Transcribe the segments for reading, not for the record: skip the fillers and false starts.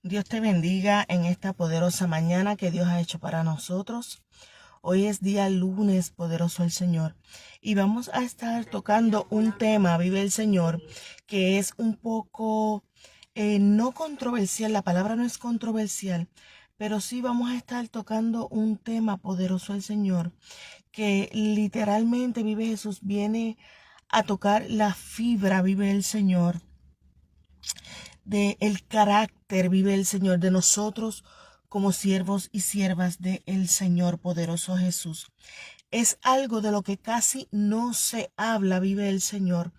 Dios te bendiga en esta poderosa mañana que Dios ha hecho para nosotros. Hoy es día lunes, poderoso el Señor. Y vamos a estar tocando un tema, vive el Señor, que es un poco no controversial. La palabra no es controversial, pero sí vamos a estar tocando un tema, poderoso el Señor, que literalmente vive Jesús, viene a tocar la fibra, vive el Señor, de el carácter, vive el Señor, de nosotros como siervos y siervas de el Señor poderoso Jesús. Es algo de lo que casi no se habla, vive el Señor,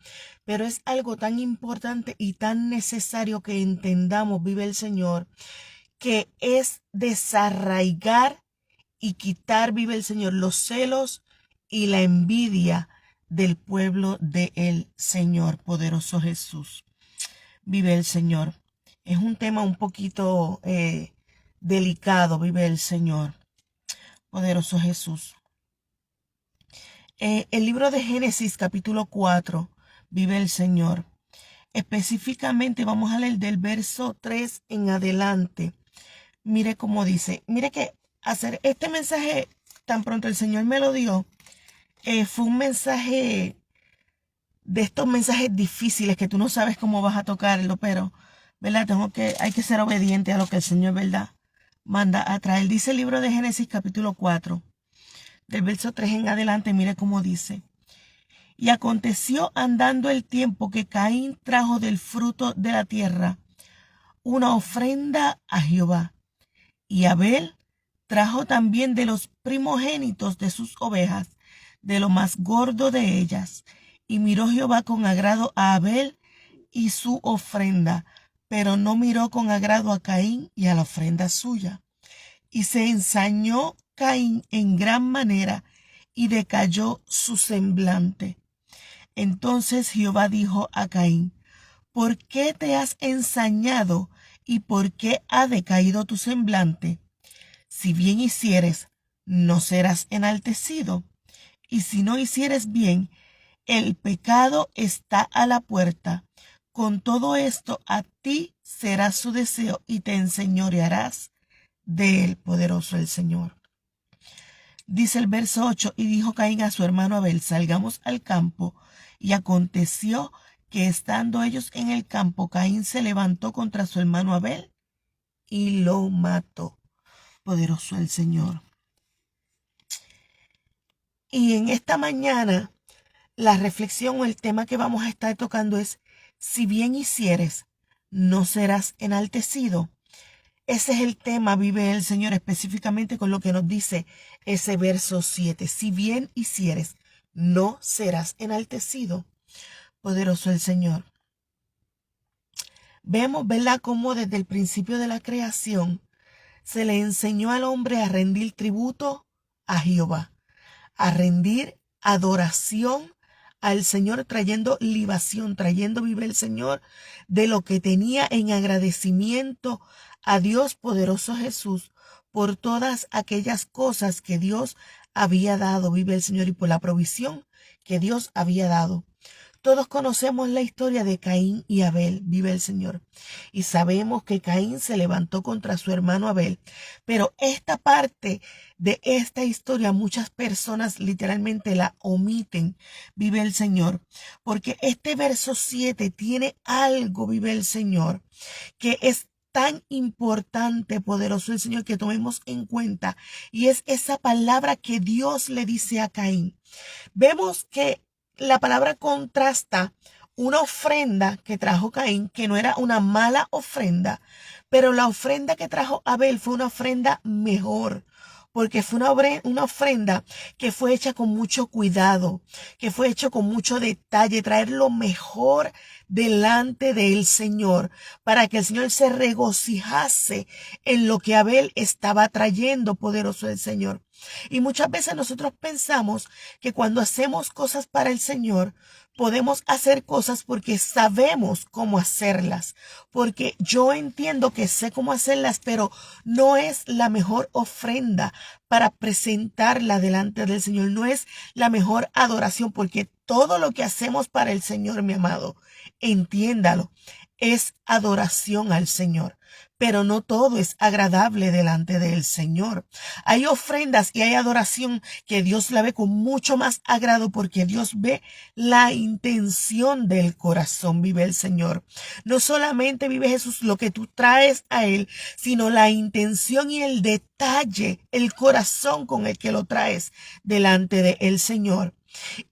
pero es algo tan importante y tan necesario que entendamos, vive el Señor, que es desarraigar y quitar, vive el Señor, los celos y la envidia del pueblo de el Señor poderoso Jesús. Vive el Señor. Es un tema un poquito delicado, vive el Señor. Poderoso Jesús. El libro de Génesis capítulo 4, vive el Señor. Específicamente vamos a leer del verso 3 en adelante. Mire cómo dice. Mire que hacer este mensaje, tan pronto el Señor me lo dio, fue un mensaje de estos mensajes difíciles que tú no sabes cómo vas a tocarlo, pero, ¿verdad? Hay que ser obediente a lo que el Señor, ¿verdad?, manda a traer. Dice el libro de Génesis capítulo 4, del verso 3 en adelante, mire cómo dice. Y aconteció andando el tiempo que Caín trajo del fruto de la tierra una ofrenda a Jehová. Y Abel trajo también de los primogénitos de sus ovejas, de lo más gordo de ellas. Y miró Jehová con agrado a Abel y su ofrenda, pero no miró con agrado a Caín y a la ofrenda suya. Y se ensañó Caín en gran manera, y decayó su semblante. Entonces Jehová dijo a Caín: ¿por qué te has ensañado y por qué ha decaído tu semblante? Si bien hicieres, no serás enaltecido, y si no hicieres bien, el pecado está a la puerta. Con todo esto a ti será su deseo y te enseñorearás de él, poderoso el Señor. Dice el verso 8, y dijo Caín a su hermano Abel: salgamos al campo. Y aconteció que estando ellos en el campo, Caín se levantó contra su hermano Abel y lo mató. Poderoso el Señor. Y en esta mañana, la reflexión o el tema que vamos a estar tocando es: si bien hicieres, no serás enaltecido. Ese es el tema, vive el Señor, específicamente con lo que nos dice ese verso 7. Si bien hicieres, no serás enaltecido. Poderoso el Señor. Vemos, ¿verdad?, cómo desde el principio de la creación se le enseñó al hombre a rendir tributo a Jehová, a rendir adoración al Señor, trayendo libación, trayendo, vive el Señor, de lo que tenía en agradecimiento a Dios poderoso Jesús por todas aquellas cosas que Dios había dado, vive el Señor, y por la provisión que Dios había dado. Todos conocemos la historia de Caín y Abel, vive el Señor, y sabemos que Caín se levantó contra su hermano Abel, pero esta parte de esta historia muchas personas literalmente la omiten, vive el Señor, porque este verso 7 tiene algo, vive el Señor, que es tan importante, poderoso el Señor, que tomemos en cuenta, y es esa palabra que Dios le dice a Caín. Vemos que la palabra contrasta una ofrenda que trajo Caín, que no era una mala ofrenda, pero la ofrenda que trajo Abel fue una ofrenda mejor, porque fue una ofrenda que fue hecha con mucho cuidado, que fue hecha con mucho detalle, traer lo mejor delante del Señor, para que el Señor se regocijase en lo que Abel estaba trayendo, poderoso el Señor. Y muchas veces nosotros pensamos que cuando hacemos cosas para el Señor, podemos hacer cosas porque sabemos cómo hacerlas, porque yo entiendo que sé cómo hacerlas, pero no es la mejor ofrenda para presentarla delante del Señor, no es la mejor adoración, porque todo lo que hacemos para el Señor, mi amado, entiéndalo, es adoración al Señor. Pero no todo es agradable delante del Señor. Hay ofrendas y hay adoración que Dios la ve con mucho más agrado porque Dios ve la intención del corazón, vive el Señor. No solamente vive Jesús lo que tú traes a Él, sino la intención y el detalle, el corazón con el que lo traes delante del Señor.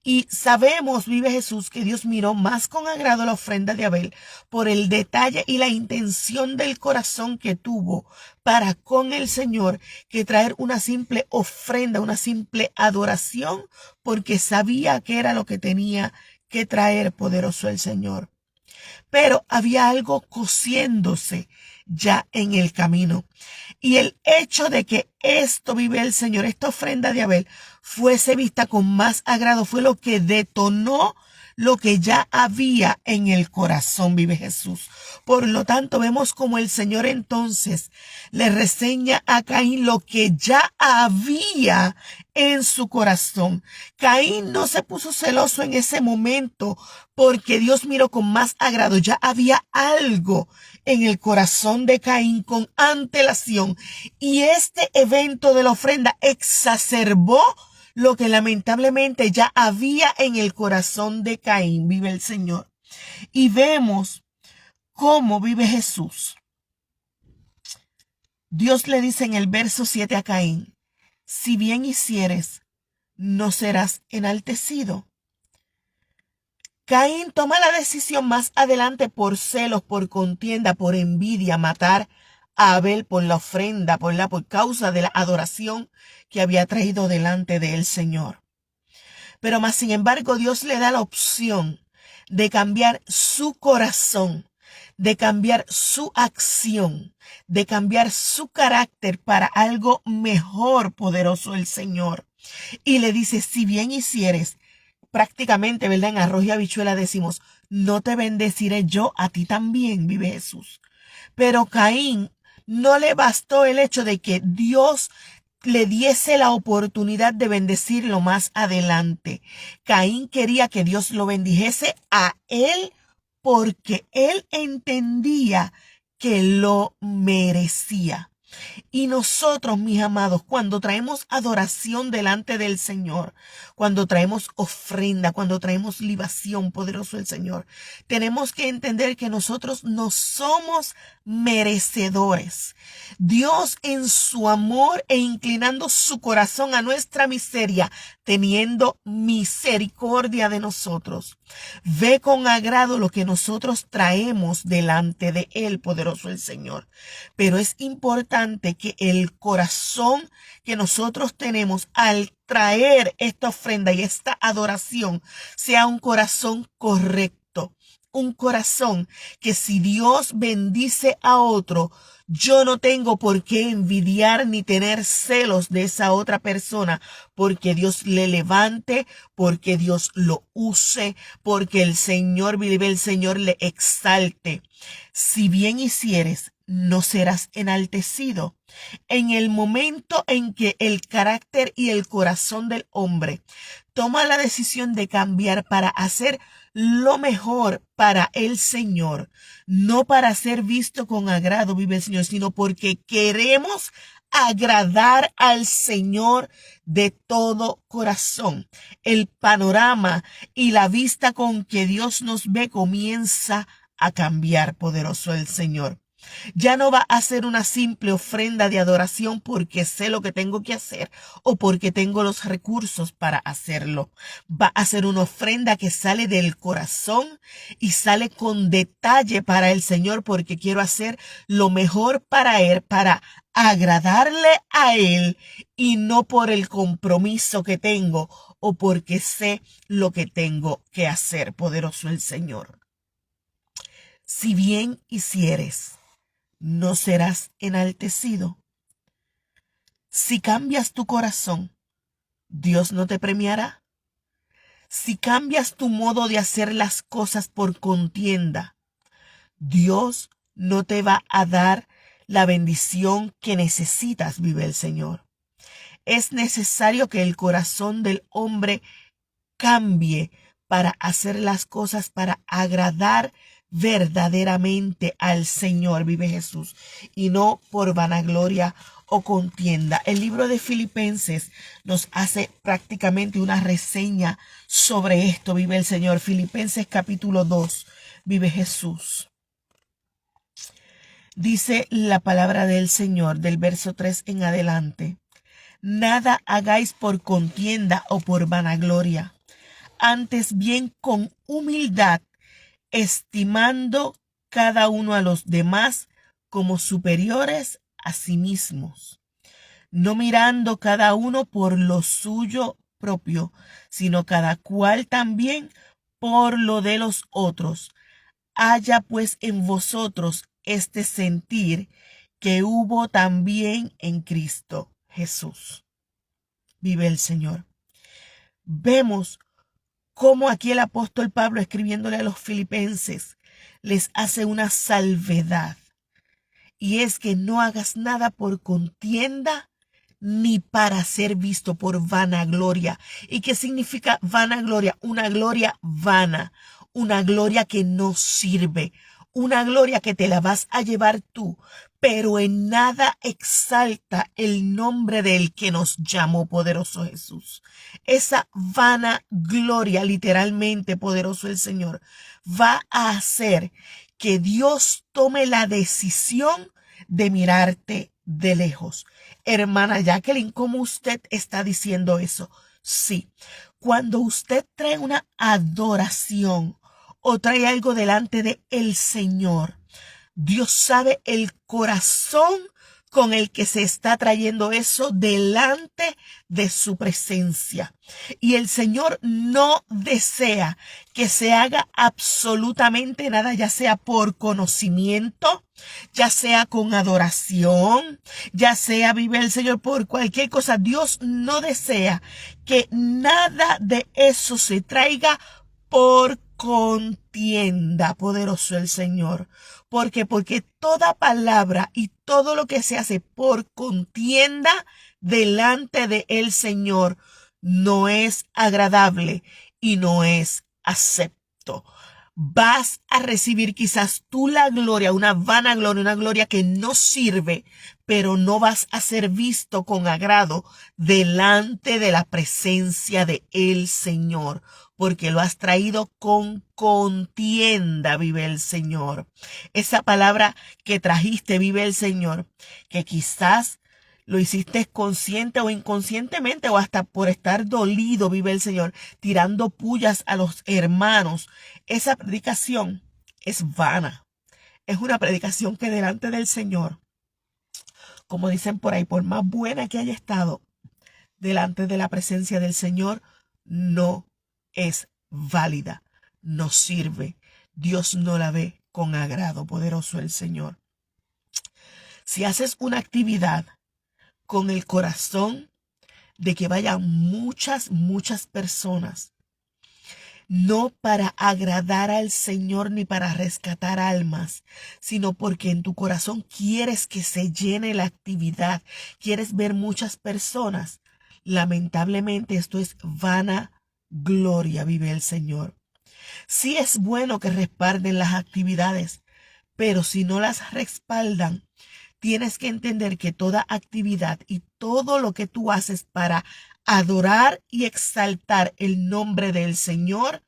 Y sabemos, vive Jesús, que Dios miró más con agrado la ofrenda de Abel por el detalle y la intención del corazón que tuvo para con el Señor que traer una simple ofrenda, una simple adoración, porque sabía que era lo que tenía que traer poderoso el Señor. Pero había algo cociéndose ya en el camino. Y el hecho de que esto, vive el Señor, esta ofrenda de Abel, fuese vista con más agrado, fue lo que detonó lo que ya había en el corazón, vive Jesús. Por lo tanto, vemos como el Señor entonces le reseña a Caín lo que ya había en su corazón. Caín no se puso celoso en ese momento porque Dios miró con más agrado. Ya había algo en el corazón de Caín con antelación y este evento de la ofrenda exacerbó lo que lamentablemente ya había en el corazón de Caín, vive el Señor. Y vemos cómo vive Jesús. Dios le dice en el verso 7 a Caín, si bien hicieres, no serás enaltecido. Caín toma la decisión más adelante por celos, por contienda, por envidia, matar a Abel por la ofrenda, por causa de la adoración que había traído delante del Señor. Pero más sin embargo, Dios le da la opción de cambiar su corazón, de cambiar su acción, de cambiar su carácter para algo mejor, poderoso el Señor. Y le dice, si bien hicieres, prácticamente, ¿verdad? En arroz y habichuela decimos, no te bendeciré yo a ti también, vive Jesús. Pero Caín no le bastó el hecho de que Dios le diese la oportunidad de bendecirlo más adelante. Caín quería que Dios lo bendijese a él porque él entendía que lo merecía. Y nosotros, mis amados, cuando traemos adoración delante del Señor, cuando traemos ofrenda, cuando traemos libación, poderoso el Señor, tenemos que entender que nosotros no somos merecedores. Dios en su amor e inclinando su corazón a nuestra miseria, teniendo misericordia de nosotros, ve con agrado lo que nosotros traemos delante de Él, poderoso el Señor. Pero es importante que el corazón que nosotros tenemos al traer esta ofrenda y esta adoración sea un corazón correcto. Un corazón que si Dios bendice a otro, yo no tengo por qué envidiar ni tener celos de esa otra persona, porque Dios le levante, porque Dios lo use, porque el Señor vive, el Señor le exalte. Si bien hicieres, no serás enaltecido. En el momento en que el carácter y el corazón del hombre toma la decisión de cambiar para hacer lo mejor para el Señor, no para ser visto con agrado, vive el Señor, sino porque queremos agradar al Señor de todo corazón. El panorama y la vista con que Dios nos ve comienza a cambiar, poderoso el Señor. Ya no va a ser una simple ofrenda de adoración porque sé lo que tengo que hacer o porque tengo los recursos para hacerlo. Va a ser una ofrenda que sale del corazón y sale con detalle para el Señor porque quiero hacer lo mejor para Él, para agradarle a Él y no por el compromiso que tengo o porque sé lo que tengo que hacer, poderoso el Señor. Si bien hicieres, no serás enaltecido. Si cambias tu corazón, Dios no te premiará. Si cambias tu modo de hacer las cosas por contienda, Dios no te va a dar la bendición que necesitas, vive el Señor. Es necesario que el corazón del hombre cambie para hacer las cosas para agradar verdaderamente al Señor, vive Jesús, y no por vanagloria o contienda. El libro de Filipenses nos hace prácticamente una reseña sobre esto, vive el Señor. Filipenses capítulo 2, vive Jesús. Dice la palabra del Señor del verso 3 en adelante. Nada hagáis por contienda o por vanagloria, antes bien con humildad, estimando cada uno a los demás como superiores a sí mismos, no mirando cada uno por lo suyo propio, sino cada cual también por lo de los otros. Haya pues en vosotros este sentir que hubo también en Cristo Jesús. Vive el Señor. Vemos cómo aquí el apóstol Pablo, escribiéndole a los filipenses, les hace una salvedad. Y es que no hagas nada por contienda ni para ser visto, por vanagloria. ¿Y qué significa vanagloria? Una gloria vana, una gloria que no sirve, una gloria que te la vas a llevar tú, pero en nada exalta el nombre del que nos llamó, poderoso Jesús. Esa vanagloria, literalmente, poderoso el Señor, va a hacer que Dios tome la decisión de mirarte de lejos. Hermana Jacqueline, ¿cómo usted está diciendo eso? Sí, cuando usted trae una adoración o trae algo delante de el Señor, Dios sabe el corazón con el que se está trayendo eso delante de su presencia. Y el Señor no desea que se haga absolutamente nada, ya sea por conocimiento, ya sea con adoración, ya sea, vive el Señor, por cualquier cosa. Dios no desea que nada de eso se traiga por contienda, poderoso el Señor. Porque toda palabra y todo lo que se hace por contienda delante de el Señor no es agradable y no es acepto. Vas a recibir quizás tú la gloria, una vanagloria, una gloria que no sirve, pero no vas a ser visto con agrado delante de la presencia de el Señor, porque lo has traído con contienda, vive el Señor. Esa palabra que trajiste, vive el Señor, que quizás lo hiciste consciente o inconscientemente o hasta por estar dolido, vive el Señor, tirando pullas a los hermanos. Esa predicación es vana. Es una predicación que delante del Señor, como dicen por ahí, por más buena que haya estado, delante de la presencia del Señor, no es válida, no sirve. Dios no la ve con agrado, poderoso el Señor. Si haces una actividad con el corazón de que vayan muchas personas, no para agradar al Señor ni para rescatar almas, sino porque en tu corazón quieres que se llene la actividad, quieres ver muchas personas, lamentablemente esto es vana gloria, vive el Señor. Sí es bueno que respalden las actividades, pero si no las respaldan, tienes que entender que toda actividad y todo lo que tú haces para adorar y exaltar el nombre del Señor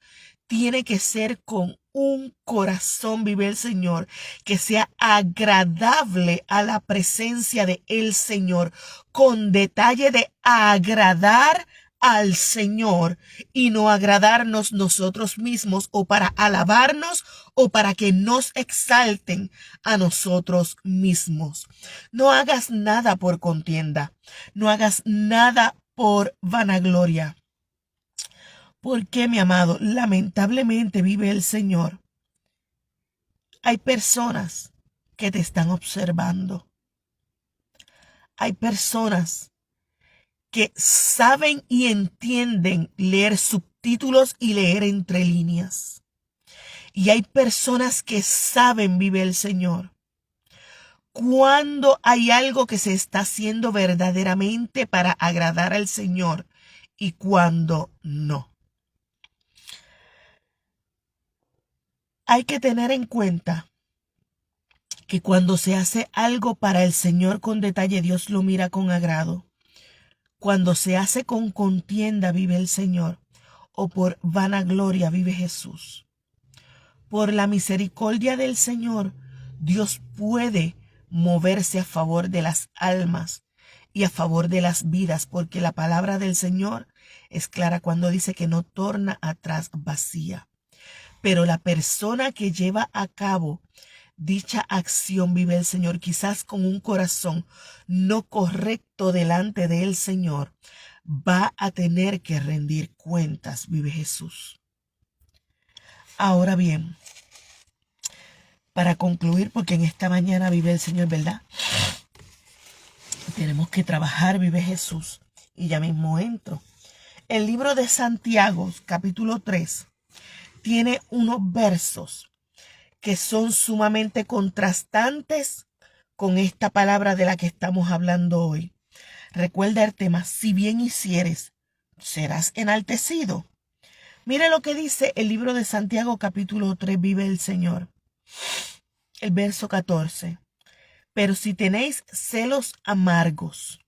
tiene que ser con un corazón, vive el Señor, que sea agradable a la presencia de el Señor, con detalle de agradar al Señor y no agradarnos nosotros mismos o para alabarnos o para que nos exalten a nosotros mismos. No hagas nada por contienda, no hagas nada por vanagloria. Porque, mi amado, lamentablemente vive el Señor. Hay personas que te están observando. Hay personas que saben y entienden leer subtítulos y leer entre líneas. Y hay personas que saben, vive el Señor, cuando hay algo que se está haciendo verdaderamente para agradar al Señor y cuando no. Hay que tener en cuenta que cuando se hace algo para el Señor con detalle, Dios lo mira con agrado. Cuando se hace con contienda, vive el Señor, o por vanagloria, vive Jesús. Por la misericordia del Señor, Dios puede moverse a favor de las almas y a favor de las vidas, porque la palabra del Señor es clara cuando dice que no torna atrás vacía. Pero la persona que lleva a cabo dicha acción, vive el Señor, quizás con un corazón no correcto delante del Señor, va a tener que rendir cuentas, vive Jesús. Ahora bien, para concluir, porque en esta mañana vive el Señor, ¿verdad? Tenemos que trabajar, vive Jesús. Y ya mismo entro. El libro de Santiago, capítulo 3, tiene unos versos que son sumamente contrastantes con esta palabra de la que estamos hablando hoy. Recuerda el tema: si bien hicieres, serás enaltecido. Mire lo que dice el libro de Santiago, capítulo 3, vive el Señor. El verso 14. Pero si tenéis celos amargos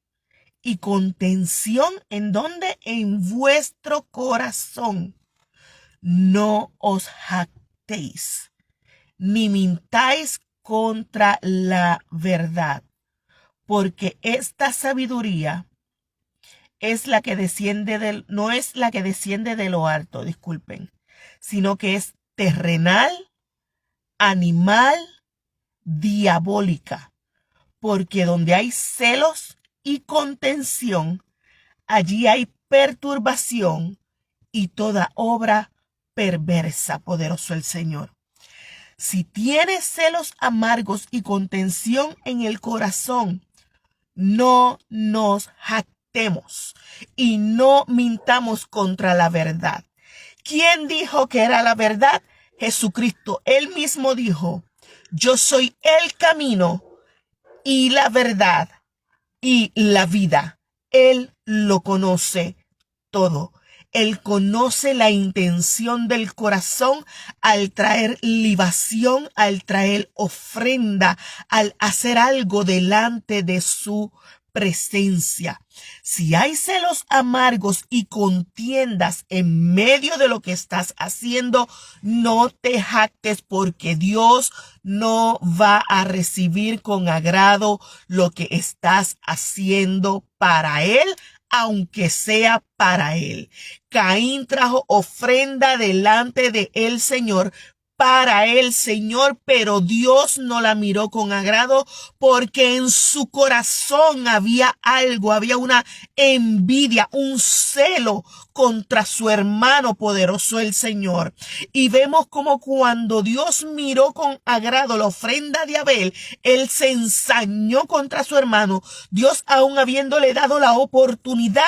y contención, ¿en dónde? En vuestro corazón, no os jactéis, ni mintáis contra la verdad, porque esta sabiduría es la que desciende no es la que desciende de lo alto, disculpen, sino que es terrenal, animal, diabólica. Porque donde hay celos y contención, allí hay perturbación y toda obra perversa. Poderoso el Señor. Si tienes celos amargos y contención en el corazón, no nos jactemos y no mintamos contra la verdad. ¿Quién dijo que era la verdad? Jesucristo. Él mismo dijo: yo soy el camino y la verdad y la vida. Él lo conoce todo. Él conoce la intención del corazón al traer libación, al traer ofrenda, al hacer algo delante de su presencia. Si hay celos amargos y contiendas en medio de lo que estás haciendo, no te jactes, porque Dios no va a recibir con agrado lo que estás haciendo para Él, aunque sea para Él. Caín trajo ofrenda delante de el Señor, para el Señor, pero Dios no la miró con agrado, porque en su corazón había algo, había una envidia, un celo contra su hermano. Poderoso el Señor. Y vemos como cuando Dios miró con agrado la ofrenda de Abel, él se ensañó contra su hermano, Dios aún habiéndole dado la oportunidad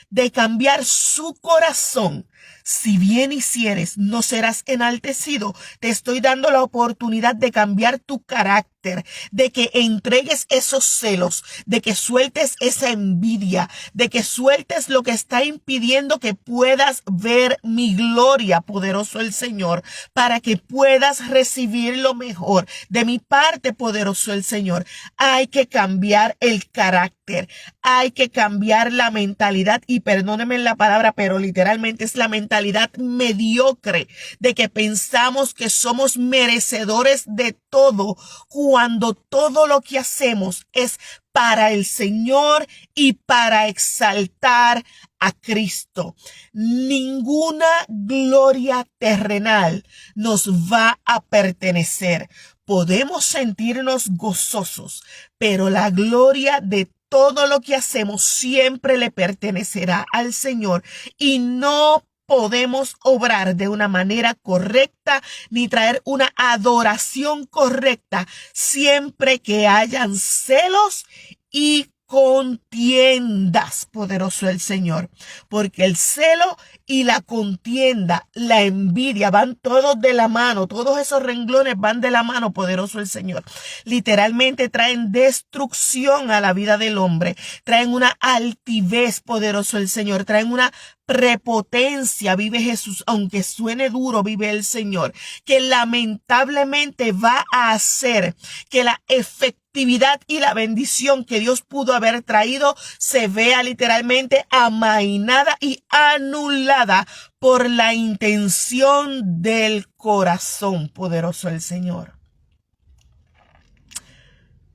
de cambiar su corazón. Si bien hicieres, no serás enaltecido. Te estoy dando la oportunidad de cambiar tu carácter, de que entregues esos celos, de que sueltes esa envidia, de que sueltes lo que está impidiendo que puedas ver mi gloria, poderoso el Señor, para que puedas recibir lo mejor. De mi parte, poderoso el Señor, hay que cambiar el carácter, hay que cambiar la mentalidad, y perdónenme la palabra, pero literalmente es la mentalidad mediocre de que pensamos que somos merecedores de todo, cuando todo lo que hacemos es para el Señor y para exaltar a Cristo. Ninguna gloria terrenal nos va a pertenecer. Podemos sentirnos gozosos, pero la gloria de todo lo que hacemos siempre le pertenecerá al Señor, y no podemos obrar de una manera correcta ni traer una adoración correcta siempre que hayan celos y contiendas, poderoso el Señor, porque el celo y la contienda, la envidia, van todos de la mano, todos esos renglones van de la mano, poderoso el Señor. Literalmente traen destrucción a la vida del hombre, traen una altivez, poderoso el Señor, traen una prepotencia, vive Jesús, aunque suene duro, vive el Señor, que lamentablemente va a hacer que la efectividad y la bendición que Dios pudo haber traído se vea literalmente amainada y anulada por la intención del corazón, poderoso el Señor.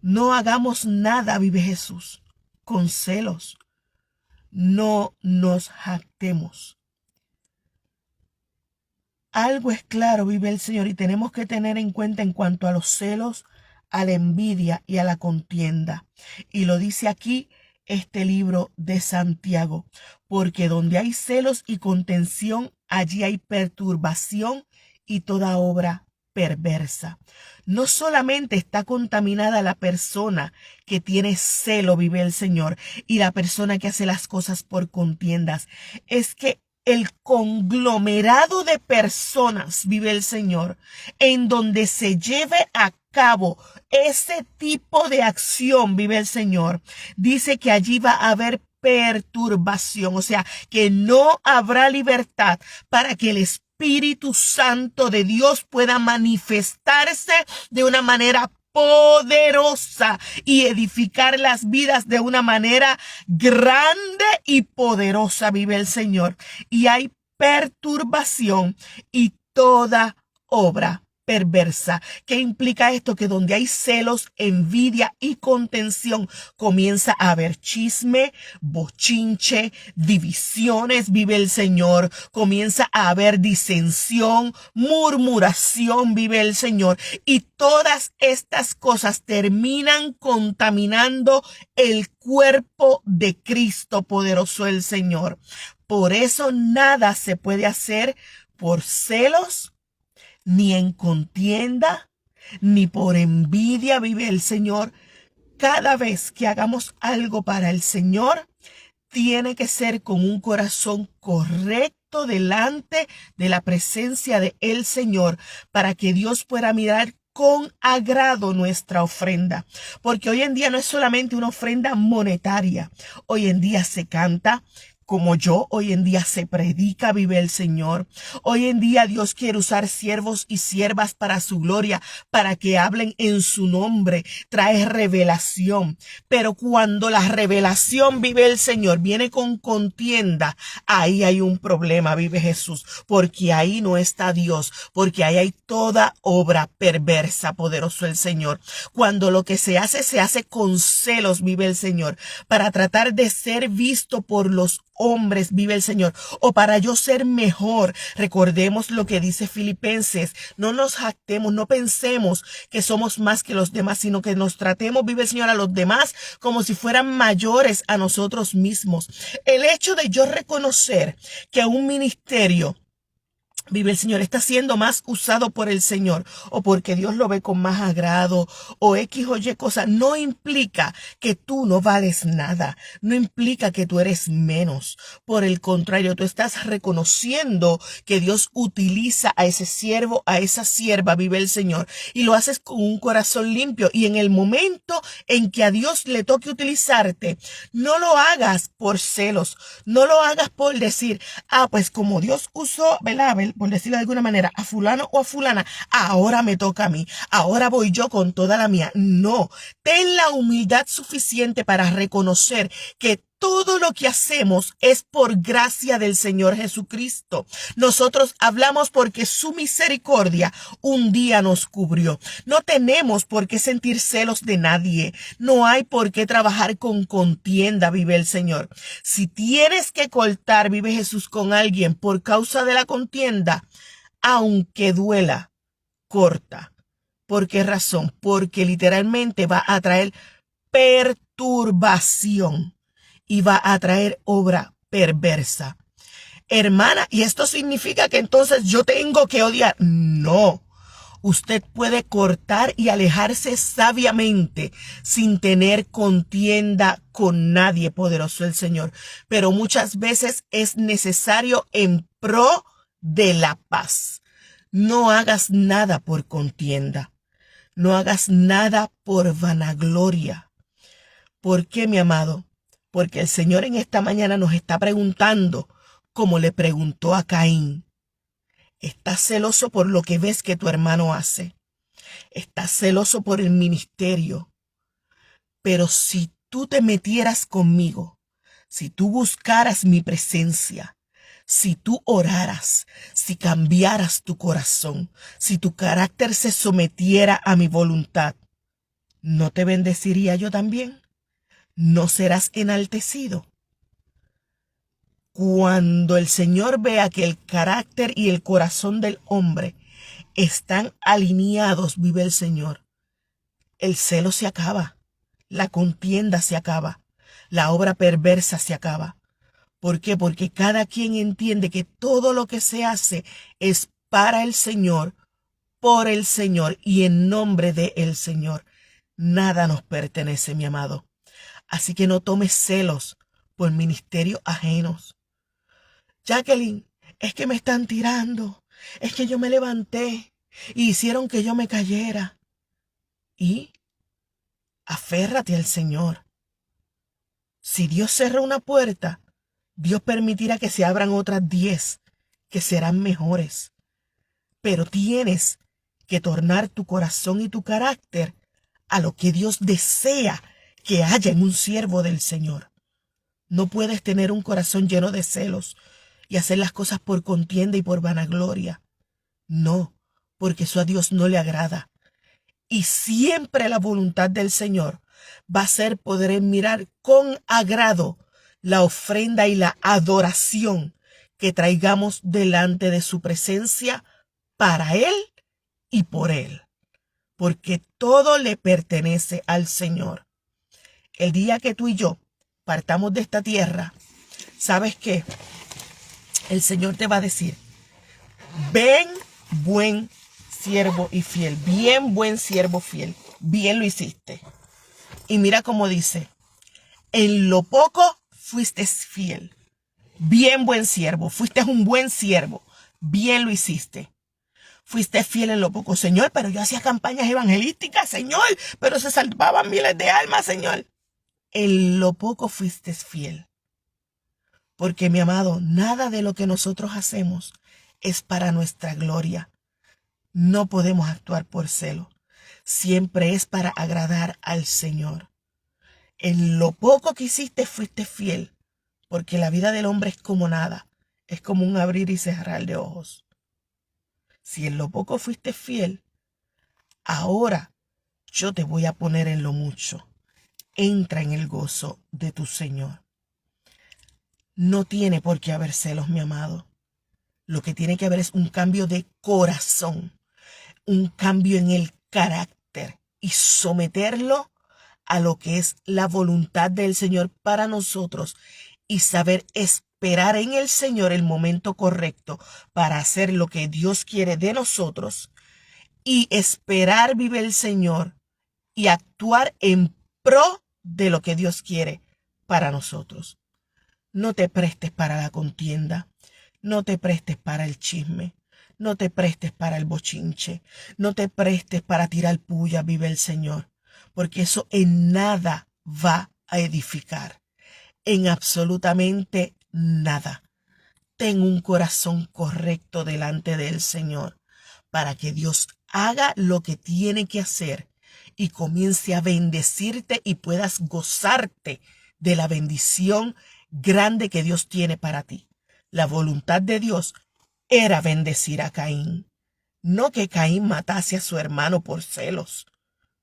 No hagamos nada, vive Jesús, con celos. No nos jactemos. Algo es claro, vive el Señor, y tenemos que tener en cuenta en cuanto a los celos, a la envidia y a la contienda. Y lo dice aquí este libro de Santiago, porque donde hay celos y contención, allí hay perturbación y toda obra perversa. No solamente está contaminada la persona que tiene celo, vive el Señor, y la persona que hace las cosas por contiendas, es que el conglomerado de personas, vive el Señor, en donde se lleve a cabo ese tipo de acción, vive el Señor, dice que allí va a haber perturbación, o sea, que no habrá libertad para que el Espíritu Santo de Dios pueda manifestarse de una manera poderosa y edificar las vidas de una manera grande y poderosa, vive el Señor. Y hay perturbación y toda obra perversa. ¿Qué implica esto? Que donde hay celos, envidia y contención, comienza a haber chisme, bochinche, divisiones, vive el Señor. Comienza a haber disensión, murmuración, vive el Señor. Y todas estas cosas terminan contaminando el cuerpo de Cristo, poderoso el Señor. Por eso nada se puede hacer por celos, ni en contienda, ni por envidia, vive el Señor. Cada vez que hagamos algo para el Señor, tiene que ser con un corazón correcto delante de la presencia de el Señor, para que Dios pueda mirar con agrado nuestra ofrenda. Porque hoy en día no es solamente una ofrenda monetaria. Hoy en día se canta como yo, hoy en día se predica, vive el Señor. Hoy en día Dios quiere usar siervos y siervas para su gloria, para que hablen en su nombre, trae revelación. Pero cuando la revelación, vive el Señor, viene con contienda, ahí hay un problema, vive Jesús, porque ahí no está Dios, porque ahí hay toda obra perversa, poderoso el Señor. Cuando lo que se hace con celos, vive el Señor, para tratar de ser visto por los hombres, vive el Señor, o para yo ser mejor. Recordemos lo que dice Filipenses, no nos jactemos, no pensemos que somos más que los demás, sino que nos tratemos, vive el Señor, a los demás como si fueran mayores a nosotros mismos. El hecho de yo reconocer que un ministerio, vive el Señor, está siendo más usado por el Señor, o porque Dios lo ve con más agrado, o X o Y cosa, no implica que tú no vales nada, no implica que tú eres menos. Por el contrario, tú estás reconociendo que Dios utiliza a ese siervo, a esa sierva, vive el Señor, y lo haces con un corazón limpio. Y en el momento en que a Dios le toque utilizarte, no lo hagas por celos, no lo hagas por decir, pues como Dios usó, ¿verdad? Por decirlo de alguna manera, a fulano o a fulana, ahora me toca a mí, ahora voy yo con toda la mía. No, ten la humildad suficiente para reconocer que todo lo que hacemos es por gracia del Señor Jesucristo. Nosotros hablamos porque su misericordia un día nos cubrió. No tenemos por qué sentir celos de nadie. No hay por qué trabajar con contienda, vive el Señor. Si tienes que cortar, vive Jesús, con alguien por causa de la contienda, aunque duela, corta. ¿Por qué razón? Porque literalmente va a traer perturbación y va a traer obra perversa. Hermana, ¿y esto significa que entonces yo tengo que odiar? No. Usted puede cortar y alejarse sabiamente sin tener contienda con nadie, poderoso el Señor. Pero muchas veces es necesario en pro de la paz. No hagas nada por contienda. No hagas nada por vanagloria. ¿Por qué, mi amado? Porque el Señor en esta mañana nos está preguntando, como le preguntó a Caín. ¿Estás celoso por lo que ves que tu hermano hace? Estás celoso por el ministerio. Pero si tú te metieras conmigo, si tú buscaras mi presencia, si tú oraras, si cambiaras tu corazón, si tu carácter se sometiera a mi voluntad, ¿no te bendeciría yo también? ¿No serás enaltecido? Cuando el Señor vea que el carácter y el corazón del hombre están alineados, vive el Señor, el celo se acaba, la contienda se acaba, la obra perversa se acaba. ¿Por qué? Porque cada quien entiende que todo lo que se hace es para el Señor, por el Señor y en nombre de el Señor. Nada nos pertenece, mi amado. Así que no tomes celos por ministerios ajenos. Jacqueline, es que me están tirando, es que yo me levanté y hicieron que yo me cayera. Y aférrate al Señor. Si Dios cerra una puerta, Dios permitirá que se abran otras 10 que serán mejores. Pero tienes que tornar tu corazón y tu carácter a lo que Dios desea que haya en un siervo del Señor. No puedes tener un corazón lleno de celos y hacer las cosas por contienda y por vanagloria. No, porque eso a Dios no le agrada. Y siempre la voluntad del Señor va a ser poder mirar con agrado la ofrenda y la adoración que traigamos delante de su presencia para Él y por Él. Porque todo le pertenece al Señor. El día que tú y yo partamos de esta tierra, ¿sabes qué? El Señor te va a decir, ven, buen siervo y fiel, bien buen siervo fiel, bien lo hiciste. Y mira cómo dice, en lo poco fuiste fiel, bien buen siervo, fuiste un buen siervo, bien lo hiciste. Fuiste fiel en lo poco, Señor, pero yo hacía campañas evangelísticas, Señor, pero se salvaban miles de almas, Señor. En lo poco fuiste fiel. Porque, mi amado, nada de lo que nosotros hacemos es para nuestra gloria. No podemos actuar por celo. Siempre es para agradar al Señor. En lo poco que hiciste fuiste fiel, porque la vida del hombre es como nada. Es como un abrir y cerrar de ojos. Si en lo poco fuiste fiel, ahora yo te voy a poner en lo mucho. Entra en el gozo de tu Señor. No tiene por qué haber celos, mi amado. Lo que tiene que haber es un cambio de corazón, un cambio en el carácter y someterlo a lo que es la voluntad del Señor para nosotros y saber esperar en el Señor el momento correcto para hacer lo que Dios quiere de nosotros y esperar, vive el Señor, y actuar en pro de lo que Dios quiere para nosotros. No te prestes para la contienda, no te prestes para el chisme, no te prestes para el bochinche, no te prestes para tirar puya, vive el Señor, porque eso en nada va a edificar, en absolutamente nada. Ten un corazón correcto delante del Señor para que Dios haga lo que tiene que hacer y comience a bendecirte y puedas gozarte de la bendición grande que Dios tiene para ti. La voluntad de Dios era bendecir a Caín. No que Caín matase a su hermano por celos,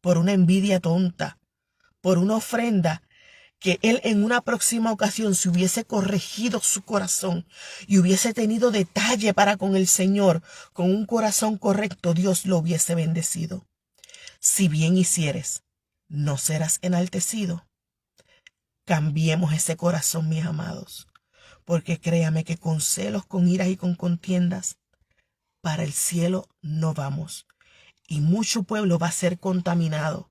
por una envidia tonta, por una ofrenda que él en una próxima ocasión se hubiese corregido su corazón y hubiese tenido detalle para con el Señor, con un corazón correcto, Dios lo hubiese bendecido. Si bien hicieres, no serás enaltecido. Cambiemos ese corazón, mis amados, porque créame que con celos, con iras y con contiendas, para el cielo no vamos. y mucho pueblo va a ser contaminado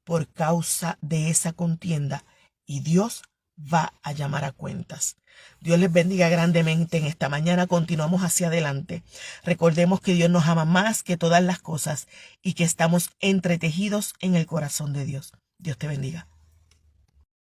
por causa de esa contienda y Dios va a llamar a cuentas. Dios les bendiga grandemente en esta mañana. Continuamos hacia adelante. Recordemos que Dios nos ama más que todas las cosas y que estamos entretejidos en el corazón de Dios. Dios te bendiga.